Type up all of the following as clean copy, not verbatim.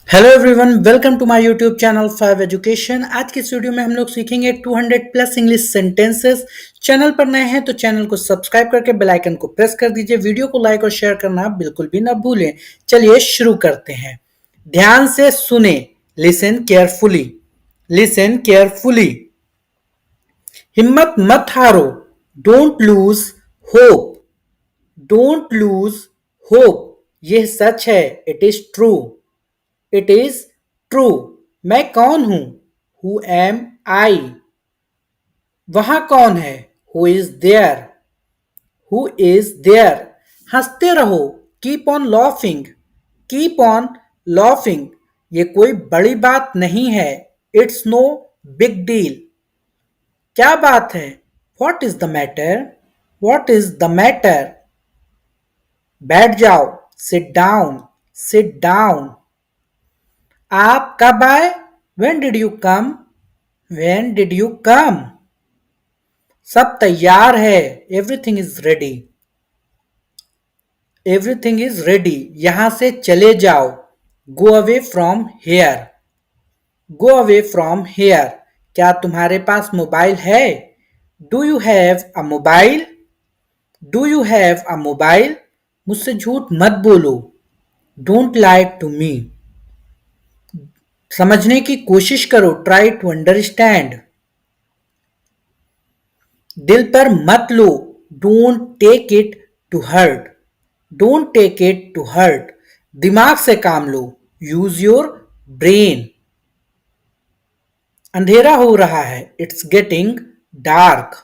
Hello everyone, welcome to my YouTube channel 5 education. आज की इस वीडियो में हम लोग सीखेंगे 200 प्लस इंग्लिश सेंटेंसेस। चैनल पर नए हैं तो चैनल को सब्सक्राइब करके बेल आइकन को प्रेस कर दीजिए। वीडियो को लाइक और शेयर करना बिल्कुल भी ना भूलें। चलिए शुरू करते हैं। ध्यान से सुने, लिसन केयरफुली। Listen carefully. हिम्मत मत हारो, don't lose hope. Don't lose hope. यह सच है, it is true. It is true. मैं कौन हूं? Who am I? वहां कौन है? Who is there? Who is there? हंसते रहो, keep on laughing. Keep on laughing. ये कोई बड़ी बात नहीं है, इट्स नो बिग डील। क्या बात है? What is the matter? What is the matter? बैठ जाओ, सिट डाउन। Sit down. आप कब आए? When did you come? When did you come? सब तैयार है, everything is ready. Everything is ready. यहां से चले जाओ, go away from here. Go away from here. क्या तुम्हारे पास मोबाइल है? Do you have a mobile? Do you have a mobile? मुझसे झूठ मत बोलो, डोंट लाई टू मी। समझने की कोशिश करो, ट्राई टू अंडरस्टैंड। दिल पर मत लो, don't take it to hurt. Don't take it to hurt. दिमाग से काम लो, यूज योर ब्रेन। अंधेरा हो रहा है, इट्स गेटिंग डार्क।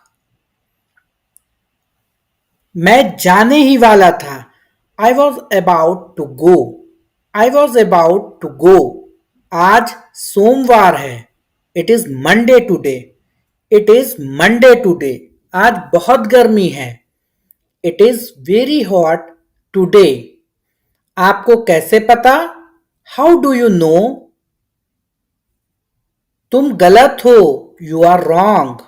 मैं जाने ही वाला था, I was about to go. I was about to go. आज सोमवार है, it is Monday today. It is Monday today. आज बहुत गर्मी है, it is very hot today. आपको कैसे पता? How do you know? तुम गलत हो, you are wrong.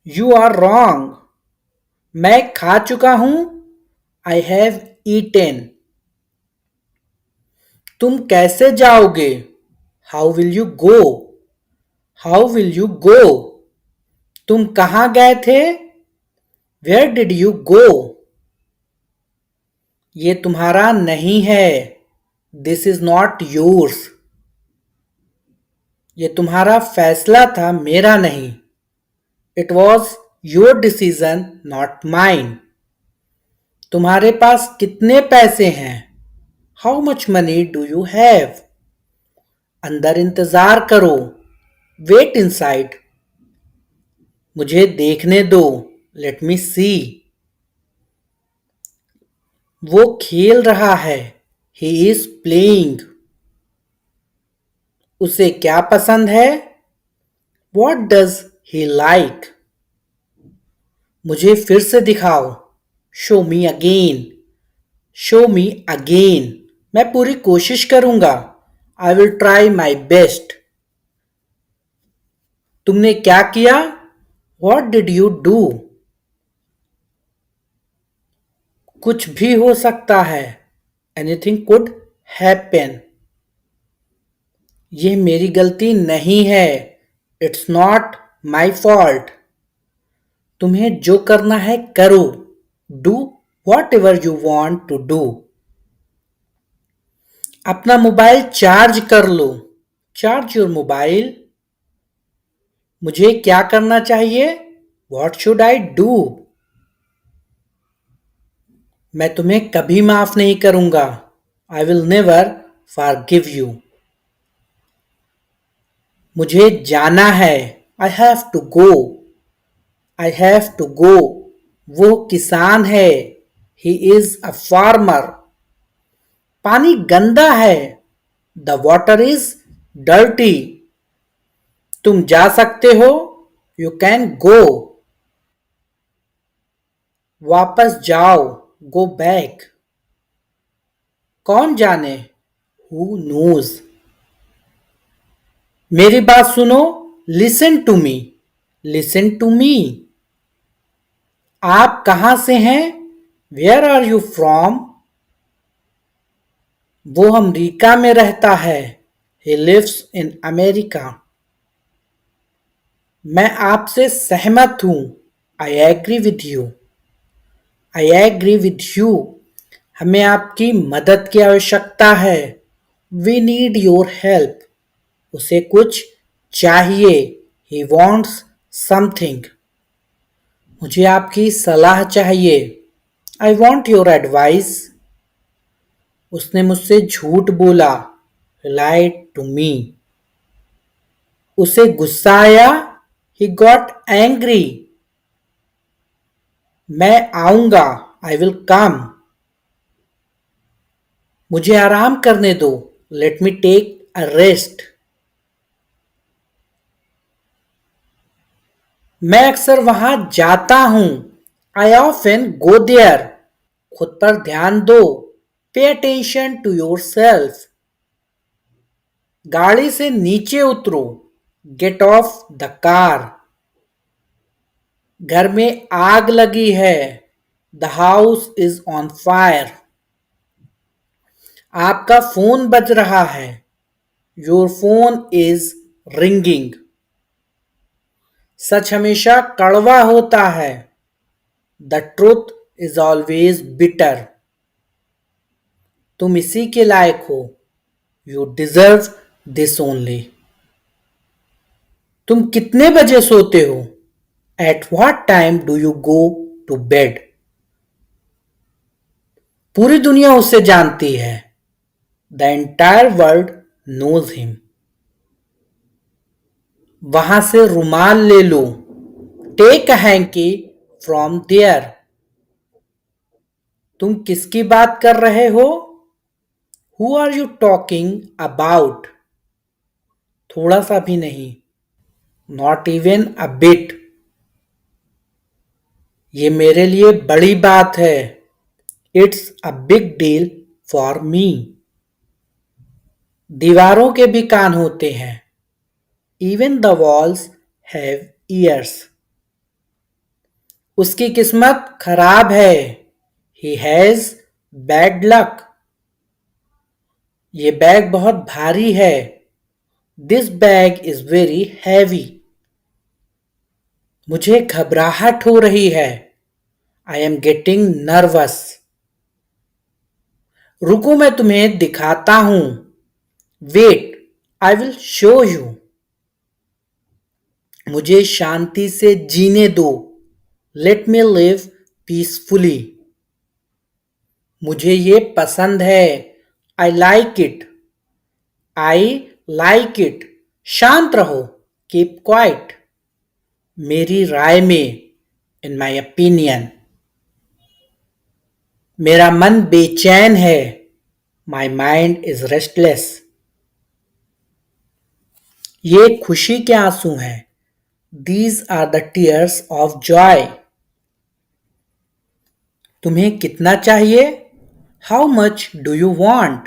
You are wrong. मैं खा चुका हूं, आई हैव ईटेन। तुम कैसे जाओगे? How will you go? How will you go? तुम कहां गए थे? Where did you go? ये तुम्हारा नहीं है, दिस इज नॉट योर्स। ये तुम्हारा फैसला था, मेरा नहीं। It was your decision, not mine. तुम्हारे पास कितने पैसे हैं? How much money do you have? अंदर इंतजार करो, वेट इनसाइड। मुझे देखने दो, लेट मी सी। वो खेल रहा है, ही इज प्लेइंग। उसे क्या पसंद है? What does he like? मुझे फिर से दिखाओ, show me again. Show me again. मैं पूरी कोशिश करूंगा, I will try my best. तुमने क्या किया? What did you do? कुछ भी हो सकता है, एनीथिंग कुड हैपन। यह मेरी गलती नहीं है, इट्स नॉट माई फॉल्ट। तुम्हें जो करना है करो, do whatever you want to do. अपना मोबाइल चार्ज कर लो, चार्ज योर मोबाइल। मुझे क्या करना चाहिए? What should I do? मैं तुम्हें कभी माफ नहीं करूंगा, I will never forgive you. मुझे जाना है, I have to go. I have to go. वो किसान है, ही इज अ फार्मर। पानी गंदा है, द वॉटर इज डर्टी। तुम जा सकते हो, यू कैन गो। वापस जाओ, गो बैक। कौन जाने, हु नोज। मेरी बात सुनो, listen to me. Listen to me. आप कहां से हैं? Where are you from? वो अमेरिका में रहता है। He lives in America. मैं आपसे सहमत हूँ। I agree with you. I agree with you. हमें आपकी मदद की आवश्यकता है। We need your help. उसे कुछ चाहिए। He wants something. मुझे आपकी सलाह चाहिए। I want your advice. उसने मुझसे झूठ बोला। He lied to me. उसे गुस्सा आया। He got angry. मैं आऊंगा। I will come. मुझे आराम करने दो। Let me take a rest. मैं अक्सर वहां जाता हूं। I often go there. खुद पर ध्यान दो। Pay attention to yourself. गाड़ी से नीचे उतरो। Get off the car. घर में आग लगी है। The house is on fire. आपका फोन बज रहा है। Your phone is ringing. सच हमेशा कड़वा होता है। The truth is always bitter. तुम इसी के लायक हो। You deserve this only. तुम कितने बजे सोते हो? At what time do you go to bed? पूरी दुनिया उसे जानती है। The entire world knows him. वहां से रुमाल ले लो। Take a hanky from there. तुम किसकी बात कर रहे हो? Who are you talking about? थोड़ा सा भी नहीं। Not even a bit. ये मेरे लिए बड़ी बात है। It's a big deal for me. दीवारों के भी कान होते हैं। Even the walls have ears. उसकी किस्मत खराब है। He has bad luck. ये बैग बहुत भारी है। This bag is very heavy. मुझे घबराहट हो रही है। I am getting nervous. रुको मैं तुम्हें दिखाता हूं। Wait, I will show you. मुझे शांति से जीने दो। Let me live peacefully. मुझे ये पसंद है। I like it. I like it. शांत रहो। Keep quiet. मेरी राय में। In my opinion. मेरा मन बेचैन है। My mind is restless. ये खुशी के आंसू हैं। These are the tears of joy. तुम्हें कितना चाहिए? How much do you want?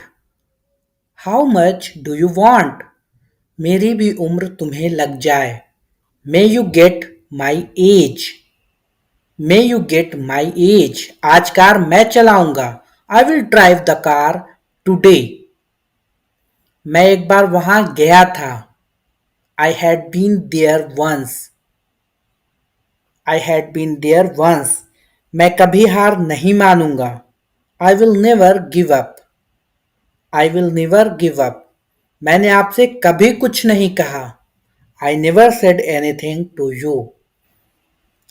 How much do you want? मेरी भी उम्र तुम्हें लग जाए। May you get my age. May you get my age. आज कार मैं चलाऊंगा। I will drive the car today. मैं एक बार वहां गया था। I had been there once. I had been there once. मैं कभी हार नहीं मानूंगा। I will never give up. I will never give up. मैंने आपसे कभी कुछ नहीं कहा। I never said anything to you.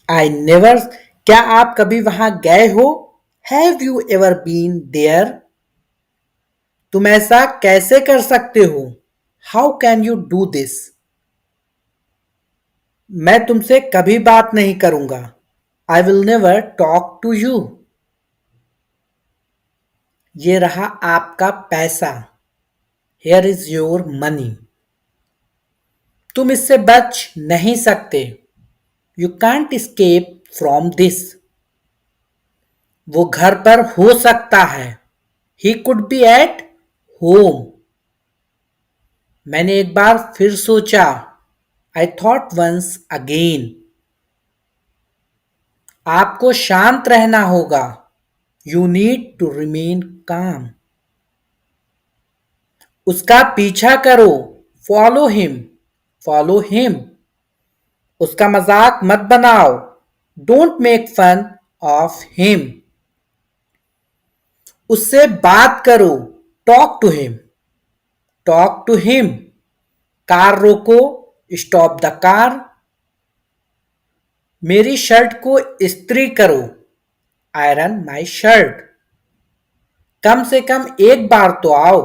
I never. क्या आप कभी वहां गए हो? Have you ever been there? तुम ऐसा कैसे कर सकते हो? How can you do this? मैं तुमसे कभी बात नहीं करूंगा। I will never talk to you. ये रहा आपका पैसा। Here is your money. तुम इससे बच नहीं सकते। You can't escape from this. वो घर पर हो सकता है। He could be at home. मैंने एक बार फिर सोचा। I thought once again. आपको शांत रहना होगा। You need to remain calm. उसका पीछा करो, फॉलो हिम, फॉलो हिम। उसका मजाक मत बनाओ, don't make fun of him. उससे बात करो, talk to him, talk to him. Car रोको, स्टॉप द कार। मेरी शर्ट को इस्त्री करो, आयरन माई शर्ट। कम से कम एक बार तो आओ,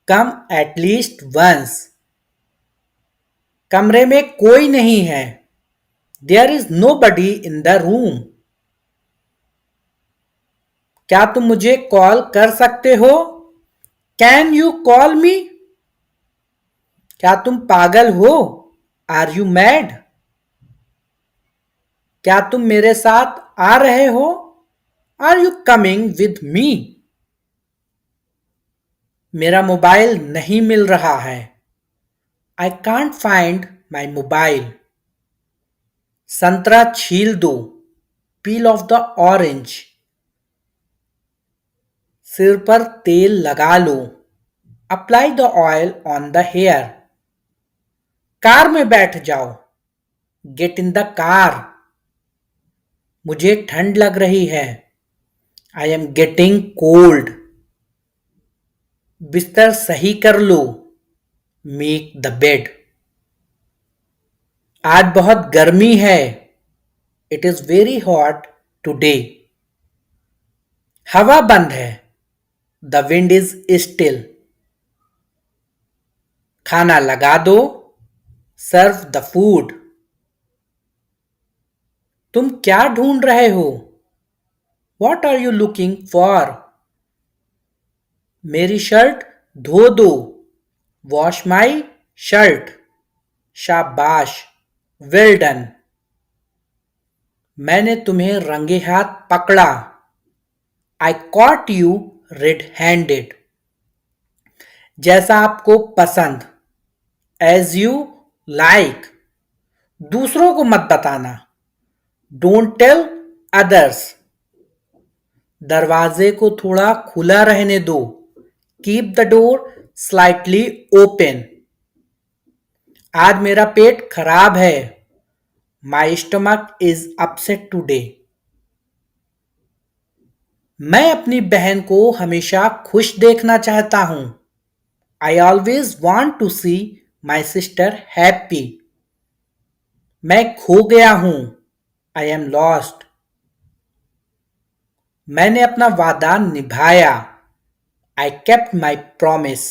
कम एटलीस्ट वंस। कमरे में कोई नहीं है, there is nobody in the room. क्या तुम मुझे कॉल कर सकते हो, कैन यू कॉल मी। क्या तुम पागल हो, आर यू मैड। क्या तुम मेरे साथ आ रहे हो, are you coming with me. मेरा मोबाइल नहीं मिल रहा है, I can't find my mobile. संतरा छील दो, पील ऑफ द ऑरेंज। सिर पर तेल लगा लो, apply the oil on the hair. Car में बैठ जाओ, गेट इन द कार। मुझे ठंड लग रही है, आई एम गेटिंग कोल्ड। बिस्तर सही कर लो, मेक द बेड। आज बहुत गर्मी है, it is very hot today. हवा बंद है, द विंड इज स्टिल। खाना लगा दो, सर्व द फूड। तुम क्या ढूंढ रहे हो, what are you looking for. मेरी शर्ट धो दो, वॉश माई शर्ट। शाबाश, वेल डन। मैंने तुम्हें रंगे हाथ पकड़ा, I caught you red handed. जैसा आपको पसंद, एज यू लाइक। दूसरों को मत बताना, डोंट टेल अदर्स। दरवाजे को थोड़ा खुला रहने दो, keep the door slightly open. आज मेरा पेट खराब है, my stomach is upset today. मैं अपनी बहन को हमेशा खुश देखना चाहता हूं, I always want to see my sister happy. मैं खो गया हूं, आई एम लॉस्ट। मैंने अपना वादा निभाया, आई केप्ट माई प्रॉमिस।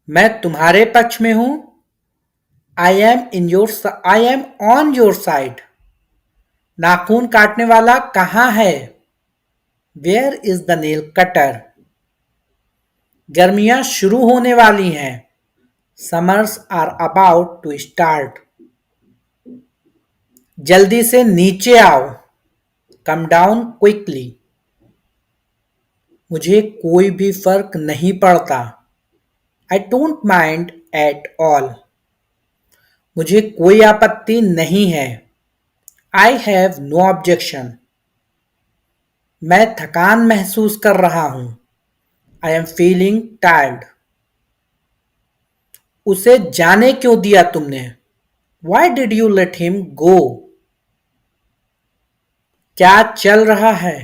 मैं तुम्हारे पक्ष में हूं, I am on your side. नाखून काटने वाला कहाँ है, where is the nail cutter. गर्मियां शुरू होने वाली हैं, summers are about to start. जल्दी से नीचे आओ, कम डाउन क्विकली। मुझे कोई भी फर्क नहीं पड़ता, I don't mind at all. मुझे कोई आपत्ति नहीं है, आई हैव नो ऑब्जेक्शन। मैं थकान महसूस कर रहा हूं, आई एम फीलिंग टायर्ड। उसे जाने क्यों दिया तुमने, Y did you let him गो। क्या चल रहा है,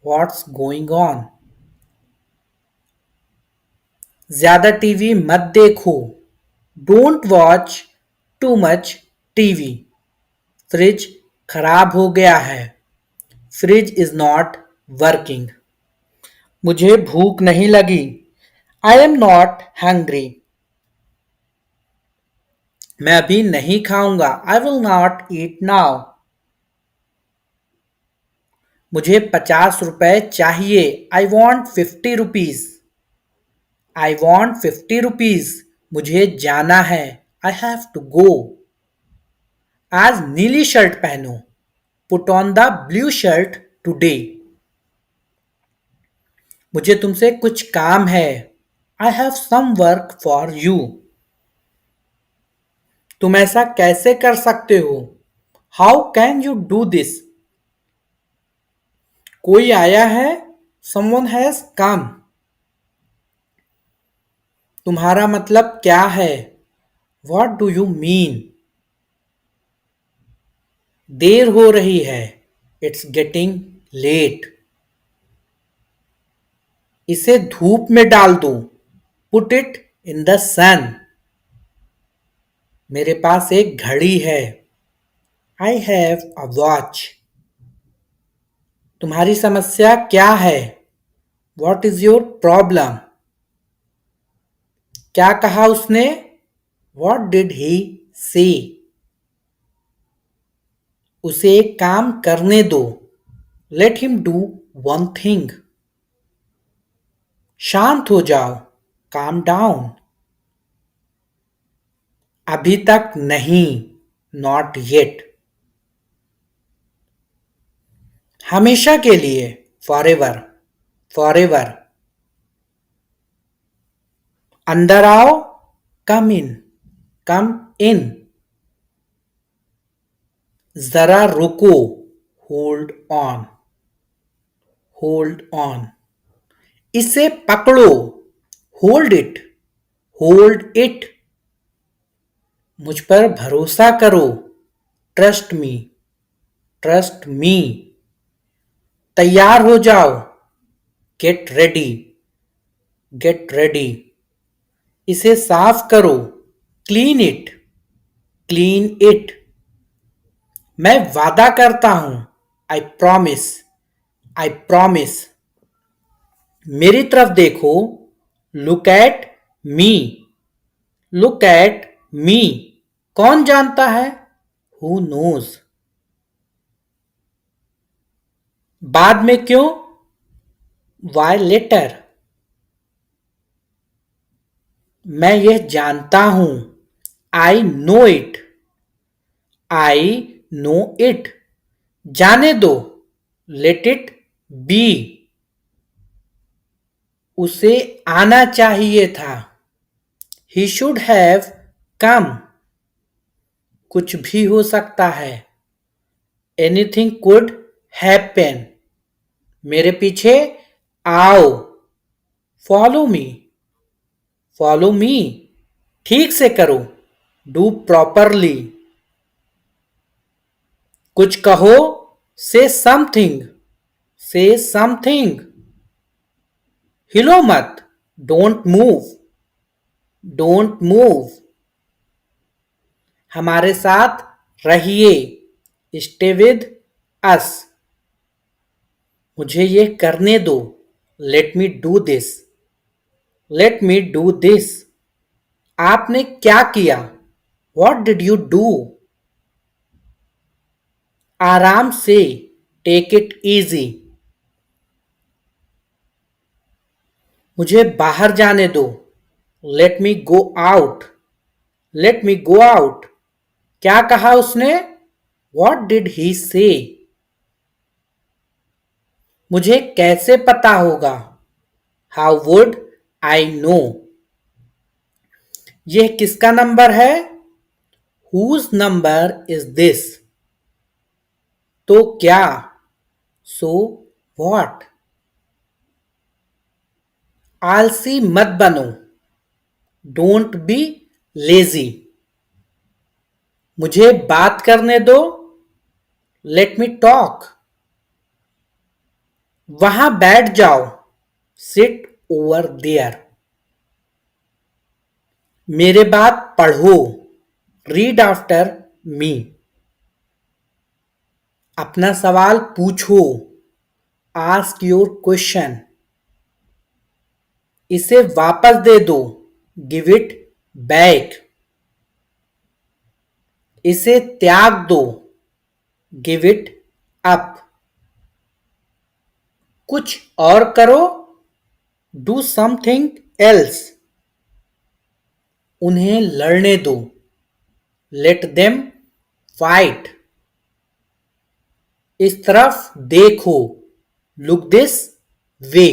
व्हाट्स गोइंग ऑन। ज्यादा टीवी मत देखो, don't watch too much TV. Fridge खराब हो गया है, फ्रिज इज नॉट वर्किंग। मुझे भूख नहीं लगी, आई एम नॉट हंग्री। मैं अभी नहीं खाऊंगा, I will not eat now. मुझे 50 रुपए चाहिए, I want 50 rupees. I want 50 rupees. मुझे जाना है, आई हैव टू गो। आज नीली शर्ट पहनो, put on the blue shirt today. मुझे तुमसे कुछ काम है, I have some work for you. तुम ऐसा कैसे कर सकते हो, how can you do this. कोई आया है, समवन हैज कम। तुम्हारा मतलब क्या है? What do you mean? देर हो रही है। It's getting late. इसे धूप में डाल दो। Put it in the sun. मेरे पास एक घड़ी है। I have a watch. तुम्हारी समस्या क्या है? What is your problem? क्या कहा उसने? वॉट डिड ही से? उसे एक काम करने दो। Let him do one thing. शांत हो जाओ। Calm down. अभी तक नहीं। Not yet. हमेशा के लिए। For ever. For ever. अंदर आओ। कम इन। कम इन। जरा रुको। Hold on. Hold on. इसे पकड़ो। Hold it. Hold it. मुझ पर भरोसा करो। Trust me. Trust me. तैयार हो जाओ। Get ready. Get ready. इसे साफ करो। Clean it. Clean it. मैं वादा करता हूं। आई प्रॉमिस। I promise. मेरी तरफ देखो। Look at me. Look at me. कौन जानता है? Who knows. बाद में क्यों? Why later. मैं यह जानता हूं। I know it. I know it. जाने दो। Let it be. उसे आना चाहिए था। He should have come. कुछ भी हो सकता है। Anything could happen. मेरे पीछे आओ। Follow me. Follow me. ठीक से करो। Do properly. कुछ कहो। Say something. से समथिंग। हिलो मत। Don't move. Don't move. हमारे साथ रहिए। Stay with us. मुझे ये करने दो। Let me do this. Let me do this. आपने क्या किया? What did you do? आराम से। Take it easy. मुझे बाहर जाने दो। Let me go out. Let me go out. क्या कहा उसने? वॉट डिड ही से? मुझे कैसे पता होगा? How would I know? यह किसका नंबर है? Whose number is this? तो क्या? So what? आलसी मत बनो। Don't be lazy. मुझे बात करने दो। Let me talk. वहां बैठ जाओ। Sit over there. मेरे बाद पढ़ो। Read after me. अपना सवाल पूछो। Ask your question. इसे वापस दे दो। Give it back. इसे त्याग दो। Give it up. कुछ और करो। Do something else. उन्हें लड़ने दो। Let them fight. इस तरफ देखो। Look this way.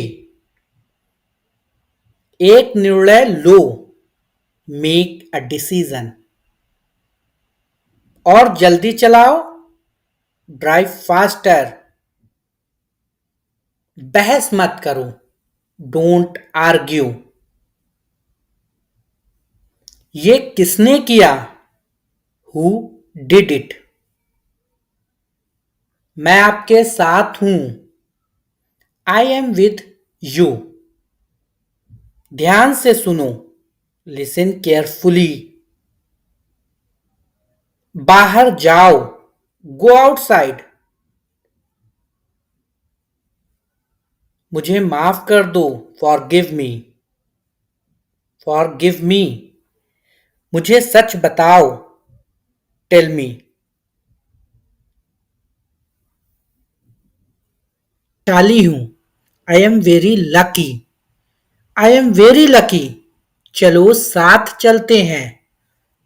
एक निर्णय लो। Make a decision. और जल्दी चलाओ। Drive faster. बहस मत करो। Don't argue. ये किसने किया? Who did it? मैं आपके साथ हूं। I am with you. ध्यान से सुनो। Listen carefully. बाहर जाओ। Go outside. मुझे माफ कर दो। Forgive me. Forgive me. मुझे सच बताओ। Tell me. शाली हूं। I am very lucky. I am very lucky. चलो साथ चलते हैं।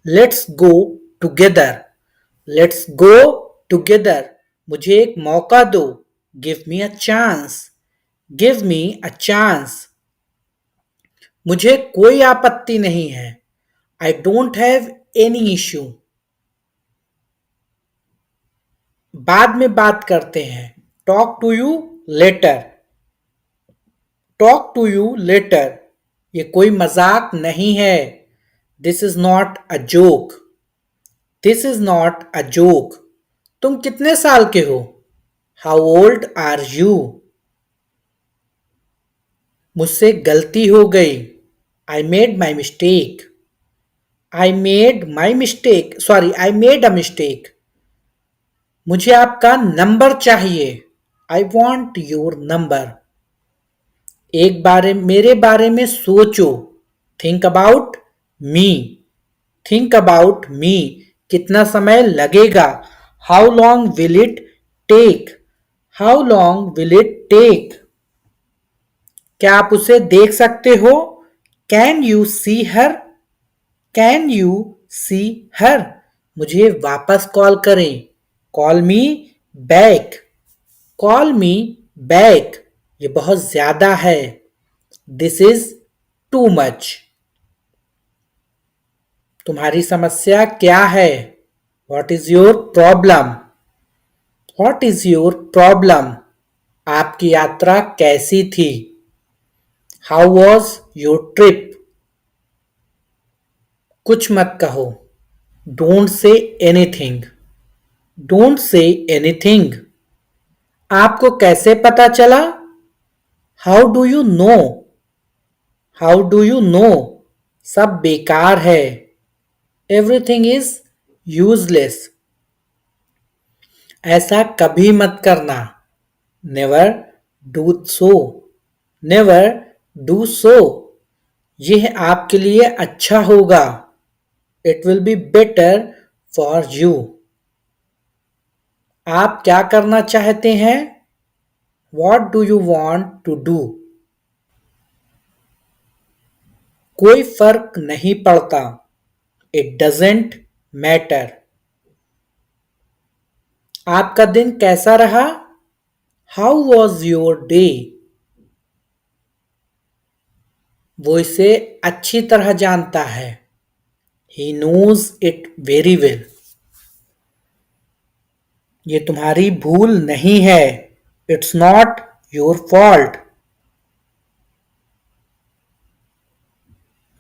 Let's go together. Let's go together. मुझे एक मौका दो। Give me a chance. Give me a chance. मुझे कोई आपत्ति नहीं है। I don't have any issue. बाद में बात करते हैं। Talk to you later. Talk to you later. ये कोई मजाक नहीं है। This is not a joke. This is not a joke. तुम कितने साल के हो? How old are you? मुझसे गलती हो गई। I made my mistake. I made my mistake sorry I made a mistake. मुझे आपका नंबर चाहिए। I want your number. एक बारे मेरे बारे में सोचो। Think about me. Think about me. कितना समय लगेगा? How long will it take? How long will it take? क्या आप उसे देख सकते हो? Can you see her? Can you see her? मुझे वापस कॉल करें। Call me back. Call me back. ये बहुत ज्यादा है। This is too much. तुम्हारी समस्या क्या है? What is your problem? What is your problem? आपकी यात्रा कैसी थी? How was your trip? कुछ मत कहो। Don't say anything. Don't say anything. आपको कैसे पता चला? How do you know? How do you know? सब बेकार है। Everything is useless. ऐसा कभी मत करना। Never do so. Never do so. यह आपके लिए अच्छा होगा। It will be better for you. आप क्या करना चाहते हैं? What do you want to do? कोई फर्क नहीं पड़ता। It doesn't matter. आपका दिन कैसा रहा? How was your day? वो इसे अच्छी तरह जानता है। He knows it very well. ये तुम्हारी भूल नहीं है। It's not your fault.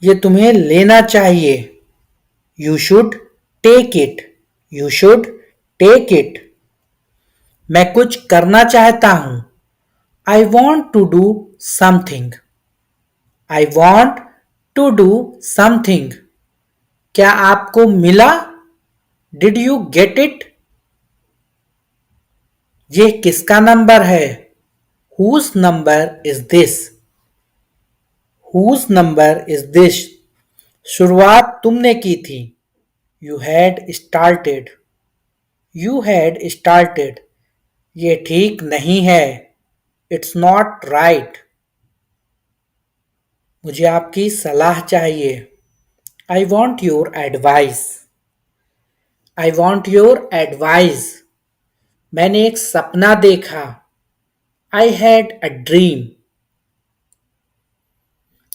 ये तुम्हें लेना चाहिए। You should take it. You should take it. मैं कुछ करना चाहता हूं। I want to do something. I want to do something. क्या आपको मिला? Did you get it? ये किसका नंबर है? Whose number is this? Whose number is this? शुरुआत तुमने की थी। You had started. You had started. ये ठीक नहीं है। It's not right. मुझे आपकी सलाह चाहिए। I want your advice. I want your advice. मैंने एक सपना देखा। I had a dream.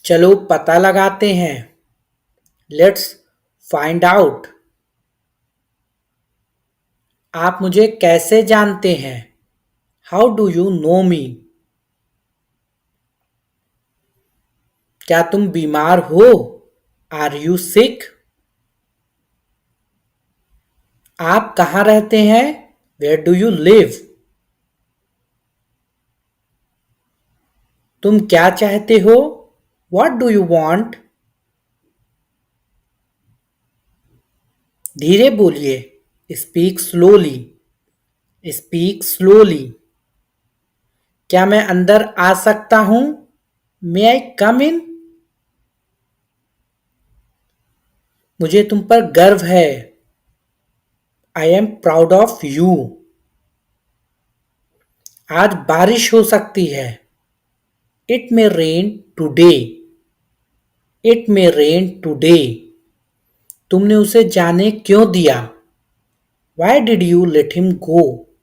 चलो पता लगाते हैं। Let's find out. आप मुझे कैसे जानते हैं? How do you know me? क्या तुम बीमार हो? Are you sick? आप कहाँ रहते हैं? Where do you live? तुम क्या चाहते हो? What do you want? धीरे बोलिए। Speak slowly. Speak slowly. क्या मैं अंदर आ सकता हूं? मे आई कम इन? मुझे तुम पर गर्व है। I am proud of you. आज बारिश हो सकती है। It may rain today. It may rain today. तुमने उसे जाने क्यों दिया? Why did you let him go?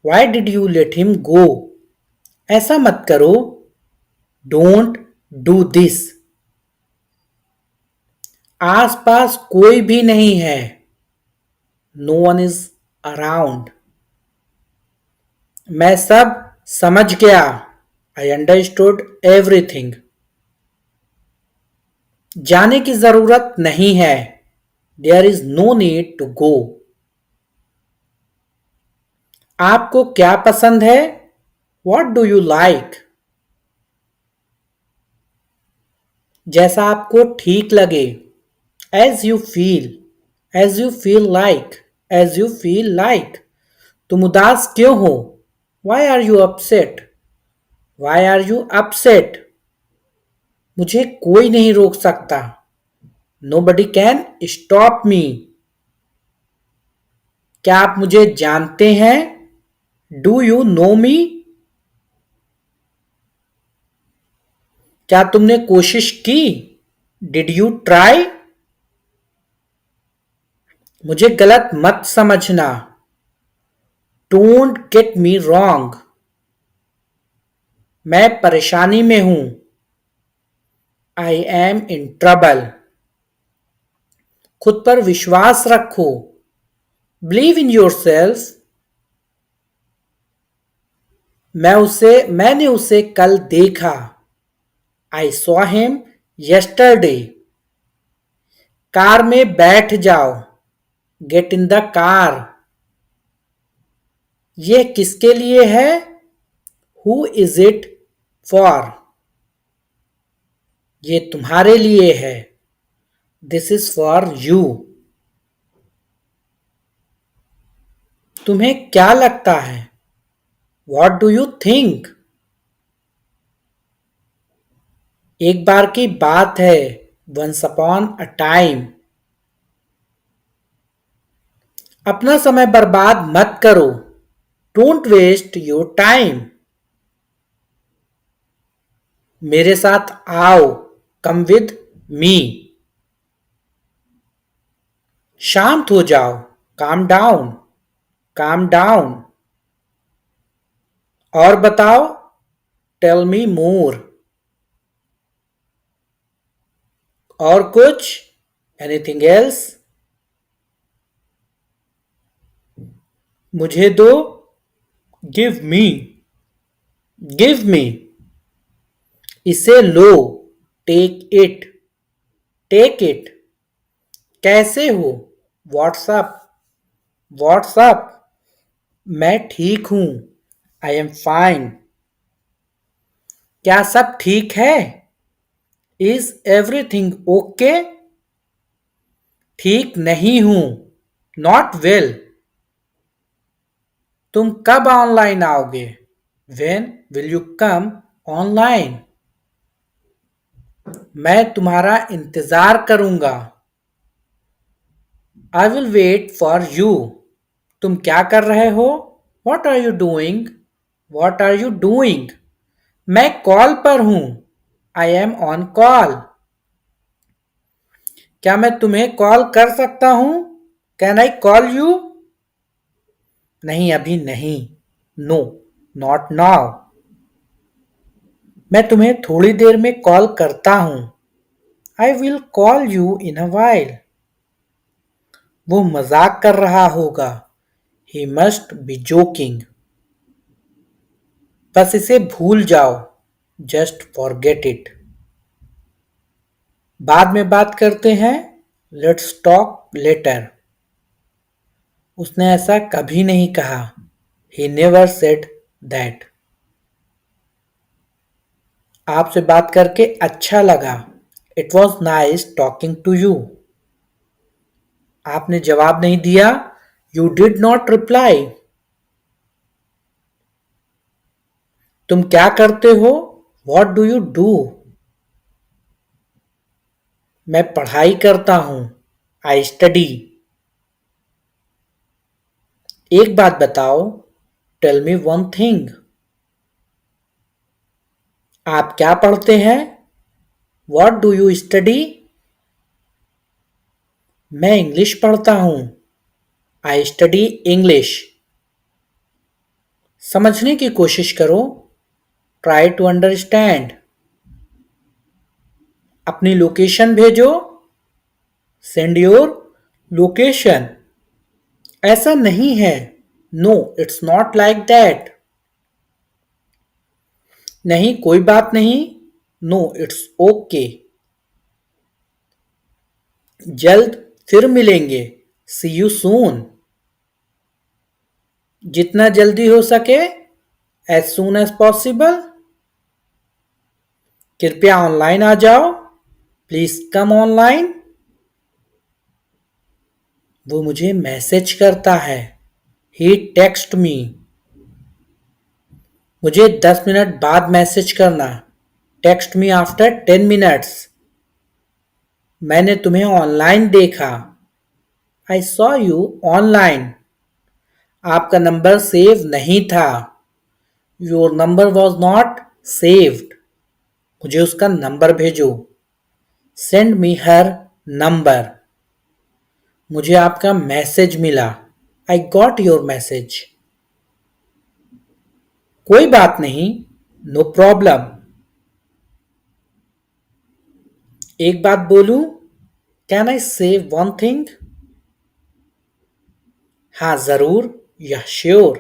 Why did you let him go? ऐसा मत करो। Don't do this. आस पास कोई भी नहीं है। No one is around. मैं सब समझ गया। I understood everything. जाने की जरूरत नहीं है। There is no need to go. आपको क्या पसंद है? What do you like? जैसा आपको ठीक लगे। As you feel. As you feel like. As you feel like. तुम उदास क्यों हो? Why are you upset? Why are you upset? मुझे कोई नहीं रोक सकता। Nobody can stop me. क्या आप मुझे जानते हैं? Do you know me? क्या तुमने कोशिश की? Did you try? मुझे गलत मत समझना। Don't get me wrong. मैं परेशानी में हूं। I am in trouble. खुद पर विश्वास रखो। Believe in yourself. मैंने उसे कल देखा। I saw him yesterday. Car में बैठ जाओ। Get in the car. यह किसके लिए है? Who is it for? ये तुम्हारे लिए है। This is for you. तुम्हें क्या लगता है? What do you think? एक बार की बात है। Once upon a time. अपना समय बर्बाद मत करो। Don't waste your time. मेरे साथ आओ। Come with me. शांत हो जाओ। Calm down. Calm down. और बताओ। Tell me more. और कुछ? Anything else? मुझे दो। Give me. Give me. इसे लो। Take it. Take it. कैसे हो? व्हाट्सअप। व्हाट्सअप। मैं ठीक हूं। I am fine. क्या सब ठीक है? Is everything okay? ठीक नहीं हूं। Not well. तुम कब ऑनलाइन आओगे? When will you come online? मैं तुम्हारा इंतजार करूंगा। I will wait for you. तुम क्या कर रहे हो? What are you doing? What are you doing? मैं कॉल पर हूं। I am on call. क्या मैं तुम्हें कॉल कर सकता हूं? Can I call you? नहीं, अभी नहीं। No, not now. मैं तुम्हें थोड़ी देर में कॉल करता हूं। I will call you in a while. वो मजाक कर रहा होगा। He must be joking. बस इसे भूल जाओ। Just forget it. बाद में बात करते हैं। Let's talk later. उसने ऐसा कभी नहीं कहा. He never said that. आपसे बात करके अच्छा लगा. It was nice talking to you. आपने जवाब नहीं दिया. You did not reply. तुम क्या करते हो? What do you do? मैं पढ़ाई करता हूं. I study. एक बात बताओ. Tell me one thing. आप क्या पढ़ते हैं? What do you study? मैं इंग्लिश पढ़ता हूं. I study English. समझने की कोशिश करो. Try to understand. अपनी लोकेशन भेजो. Send your location. ऐसा नहीं है. No, it's not like that. नहीं, कोई बात नहीं. No, it's okay. जल्द फिर मिलेंगे. See you soon. जितना जल्दी हो सके. As soon as possible. कृपया ऑनलाइन आ जाओ. Please come online. वो मुझे मैसेज करता है. He text me. मुझे 10 मिनट बाद मैसेज करना. Text me after 10 minutes. मैंने तुम्हें ऑनलाइन देखा. I saw you online. आपका नंबर सेव नहीं था. Your number was not saved. मुझे उसका नंबर भेजो. Send me her number. मुझे आपका मैसेज मिला. I got your message. कोई बात नहीं. No problem. एक बात बोलूं? Can I say one thing? हाँ जरूर. यह श्योर.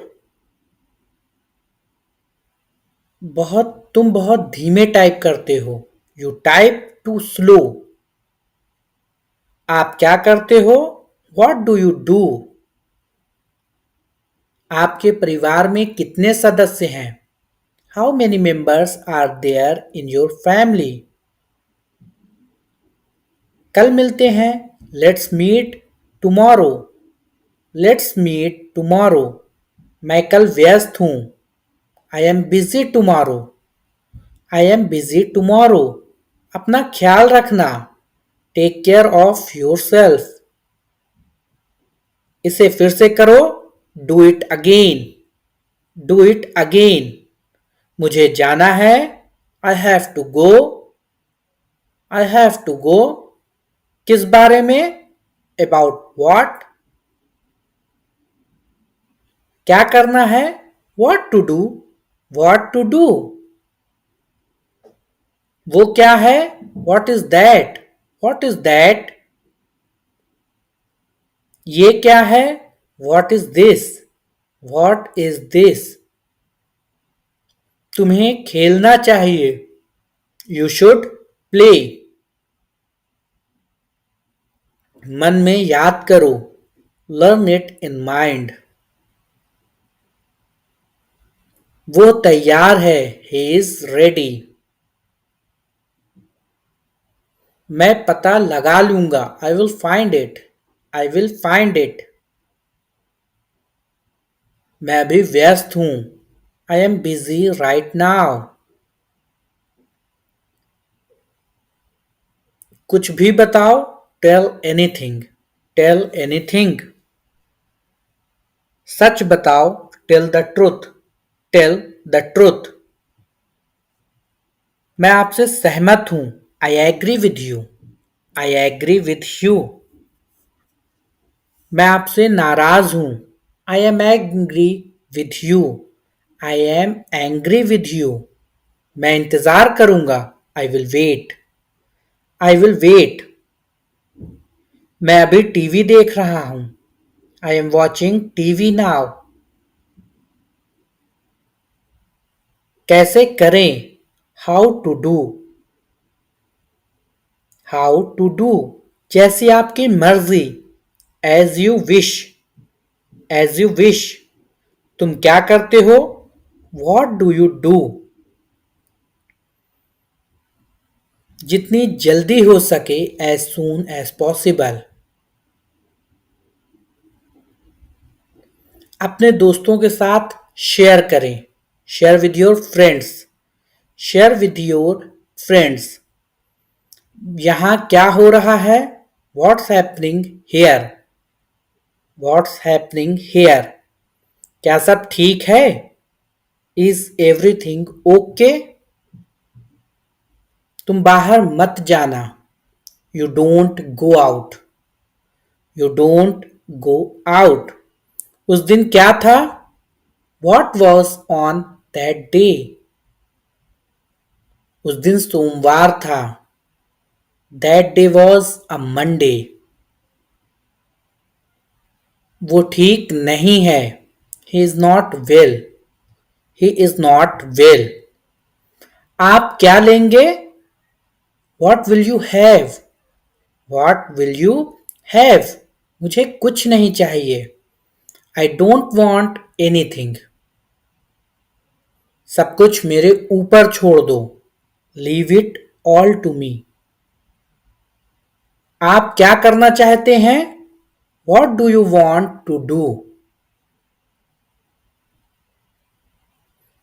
तुम बहुत धीमे टाइप करते हो. You type too slow. आप क्या करते हो? What do you do? आपके परिवार में कितने सदस्य हैं? How many members are there in your family? कल मिलते हैं. Let's meet tomorrow. Let's meet tomorrow. मैं कल व्यस्त हूं. I am busy tomorrow. I am busy tomorrow. अपना ख्याल रखना. Take care of yourself. इसे फिर से करो. Do it again. Do it again. मुझे जाना है. I have to go. I have to go. किस बारे में? About what. क्या करना है? What to do. What to do. वो क्या है? What is that. What is that. ये क्या है? What is this. What is this. तुम्हें खेलना चाहिए. You should play. मन में याद करो. Learn it in mind. वो तैयार है. He is ready. मैं पता लगा लूंगा. I will find it. I will find it. मैं अभी व्यस्त हूं. I am busy right now. कुछ भी बताओ. Tell anything. Tell anything. सच बताओ. Tell the truth. Tell the truth. मैं आपसे सहमत हूं. I agree with you. I agree with you. मैं आपसे नाराज हूं. I am angry with you. I am angry with you. मैं इंतजार करूंगा. I will wait. I will wait. मैं अभी टीवी देख रहा हूं. I M watching TV now. कैसे करें? How to do. How to do. जैसी आपकी मर्जी. As you wish. As you wish. तुम क्या करते हो? What do you do? जितनी जल्दी हो सके, एज सून एज पॉसिबल। अपने दोस्तों के साथ शेयर करें। Share with your friends. Share with your friends. यहाँ क्या हो रहा है? What's happening here. What's happening here. क्या सब ठीक है? Is everything okay? तुम बाहर मत जाना। You don't go out. You don't go out. उस दिन क्या था? What was on that day? उस दिन सोमवार था। That day was a Monday. वो ठीक नहीं है। He is not well. He is not well. आप क्या लेंगे? What will you have? What will you have? मुझे कुछ नहीं चाहिए। I don't want anything. सब कुछ मेरे ऊपर छोड़ दो। Leave it all to me. आप क्या करना चाहते हैं? What do you want to do?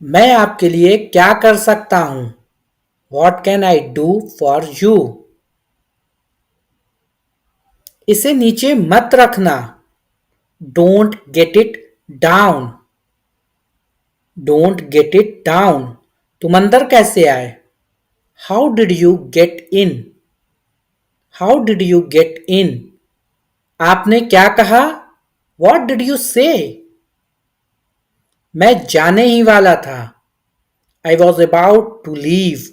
मैं आपके लिए क्या कर सकता हूं? What can I do for you? इसे नीचे मत रखना। Don't get it down. Don't get it down. तुम अंदर कैसे आए? How did you get in? How did you get in? आपने क्या कहा? वॉट डिड यू से? मैं जाने ही वाला था। I was about to leave.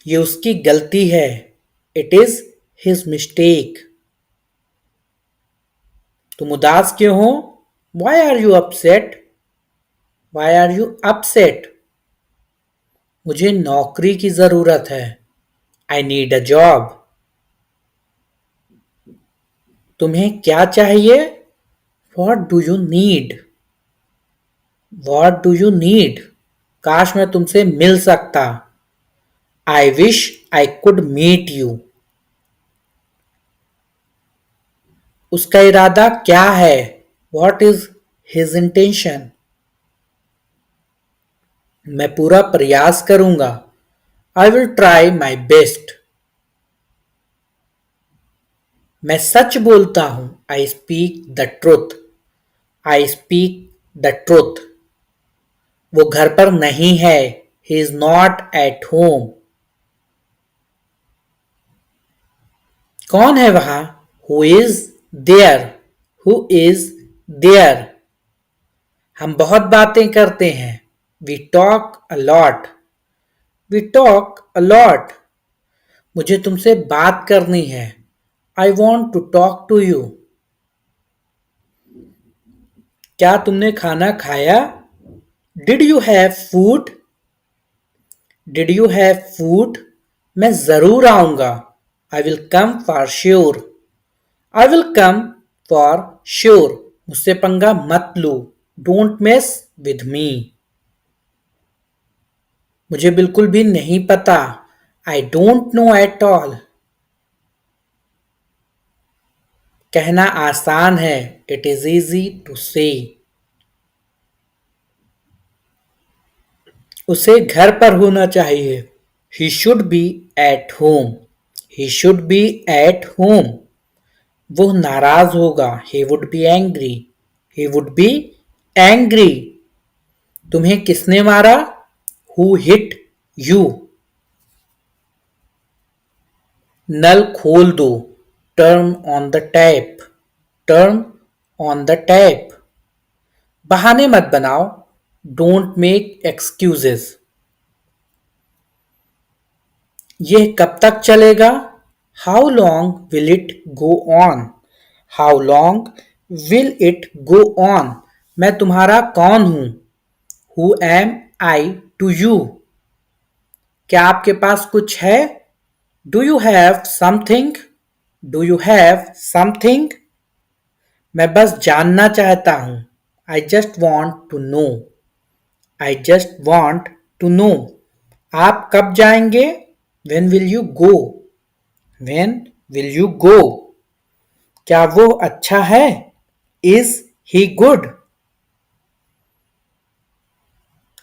ये उसकी गलती है। It is his mistake. तुम उदास क्यों हो? Why are you upset? Why are you upset? मुझे नौकरी की जरूरत है। I need a job. तुम्हें क्या चाहिए? What do you need? What do you need? काश मैं तुमसे मिल सकता। I wish I could meet you. उसका इरादा क्या है? What is his intention? मैं पूरा प्रयास करूंगा। I will try my best. मैं सच बोलता हूं। I speak the truth. I speak the truth. वो घर पर नहीं है। He is not at home. कौन है वहां? Who is there? Who is there? हम बहुत बातें करते हैं। We talk a lot. We talk a lot. मुझे तुमसे बात करनी है। I want to talk to you. क्या तुमने खाना खाया? Did you have food? Did you have food? मैं जरूर आऊंगा। I will come for sure. I will come for sure. मुझसे पंगा मत लो। Don't mess with me. मुझे बिल्कुल भी नहीं पता। I don't know at all. कहना आसान है। इट इज इजी टू से। उसे घर पर होना चाहिए। He should be at home. He should be at home. वो नाराज होगा। He would be angry. He would be angry. तुम्हें किसने मारा? Who hit you? नल खोल दो। Turn on the tap. Turn on the tap. बहाने मत बनाओ। Don't make excuses. यह कब तक चलेगा? How long will it go on? How long will it go on? मैं तुम्हारा कौन हूं? Who am I to you? क्या आपके पास कुछ है? Do you have something? Do you have something? मैं बस जानना चाहता हूँ. I just want to know. I just want to know. आप कब जाएंगे? When will you go? When will you go? क्या वो अच्छा है? Is he good?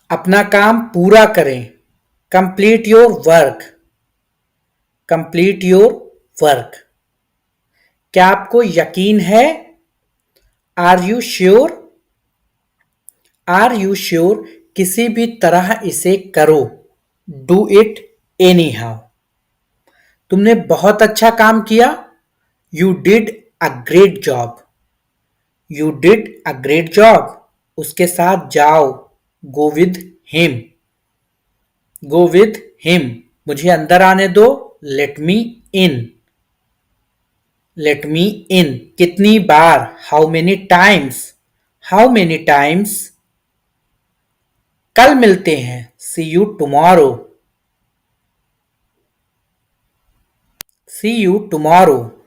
अपना काम पूरा करें. Complete your work. Complete your work. क्या आपको यकीन है? Are you sure? Are you sure? किसी भी तरह इसे करो. Do it anyhow. तुमने बहुत अच्छा काम किया. You did a great job. You did a great job. उसके साथ जाओ. Go with him. Go with him. मुझे अंदर आने दो. Let me in. Let me in. कितनी बार? How many times? How many times? कल मिलते हैं. See you tomorrow. See you tomorrow.